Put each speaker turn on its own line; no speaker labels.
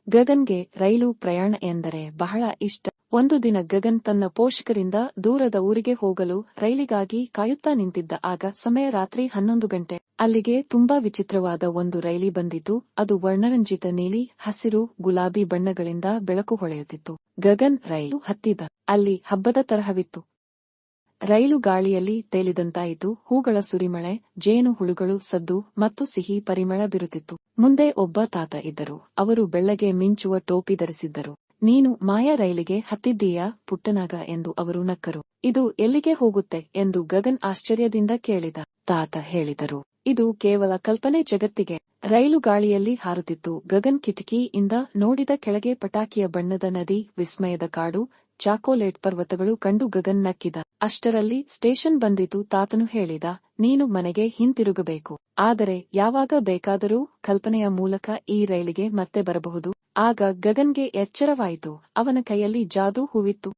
ಗಗನ್ಗೆ ರೈಲು ಪ್ರಯಾಣ ಎಂದರೆ ಬಹಳ ಇಷ್ಟ. ಒಂದು ದಿನ ಗಗನ್ ತನ್ನ ಪೋಷಕರಿಂದ ದೂರದ ಊರಿಗೆ ಹೋಗಲು ರೈಲಿಗಾಗಿ ಕಾಯುತ್ತಾ ನಿಂತಿದ್ದ. ಆಗ ಸಮಯ ರಾತ್ರಿ 11 ಗಂಟೆ. ಅಲ್ಲಿಗೆ ತುಂಬಾ ವಿಚಿತ್ರವಾದ ಒಂದು ರೈಲಿ ಬಂದಿತು. ಅದು ವರ್ಣರಂಜಿತ ನೀಲಿ, ಹಸಿರು, ಗುಲಾಬಿ ಬಣ್ಣಗಳಿಂದ ಬೆಳಕು ಹೊಳೆಯುತ್ತಿತ್ತು. ಗಗನ್ ರೈಲು ಹತ್ತಿದ. ಅಲ್ಲಿ ಹಬ್ಬದ ತರಹವಿತ್ತು. ರೈಲು ಗಾಳಿಯಲ್ಲಿ ತೇಲಿದಂತಾಯಿತು. ಹೂಗಳ ಸುರಿಮಳೆ, ಜೇನು ಹುಳುಗಳು ಸದ್ದು ಮತ್ತು ಸಿಹಿ ಪರಿಮಳ ಬೀರುತ್ತಿತ್ತು. ಮುಂದೆ ಒಬ್ಬ ತಾತ ಇದ್ದರು. ಅವರು ಬೆಳ್ಳಗೆ ಮಿಂಚುವ ಟೋಪಿ ಧರಿಸಿದ್ದರು. ನೀನು ಮಾಯಾ ರೈಲಿಗೆ ಹತ್ತಿದ್ದೀಯಾ ಪುಟ್ಟನಾಗ ಎಂದು ಅವರು ನಕ್ಕರು. ಇದು ಎಲ್ಲಿಗೆ ಹೋಗುತ್ತೆ ಎಂದು ಗಗನ್ ಆಶ್ಚರ್ಯದಿಂದ ಕೇಳಿದ. ತಾತ ಹೇಳಿದರು, ಇದು ಕೇವಲ ಕಲ್ಪನೆ ಜಗತ್ತಿಗೆ. ರೈಲು ಗಾಳಿಯಲ್ಲಿ ಹಾರುತ್ತಿತ್ತು. ಗಗನ್ ಕಿಟಕಿಯಿಂದ ನೋಡಿದ ಕೆಳಗೆ ಪಟಾಕಿಯ ಬಣ್ಣದ ನದಿ, ವಿಸ್ಮಯದ ಕಾಡು, ಚಾಕೋಲೇಟ್ ಪರ್ವತಗಳು ಕಂಡು ಗಗನ್ ನಕ್ಕಿದ. ಅಷ್ಟರಲ್ಲಿ ಸ್ಟೇಷನ್ ಬಂದಿತು. ತಾತನು ಹೇಳಿದ, ನೀನು ಮನೆಗೆ ಹಿಂತಿರುಗಬೇಕು. ಆದರೆ ಯಾವಾಗ ಬೇಕಾದರೂ ಕಲ್ಪನೆಯ ಮೂಲಕ ಈ ರೈಲಿಗೆ ಮತ್ತೆ ಬರಬಹುದು. ಆಗ ಗಗನ್ಗೆ ಎಚ್ಚರವಾಯಿತು. ಅವನ ಕೈಯಲ್ಲಿ ಜಾದೂ ಹೂವಿತ್ತು.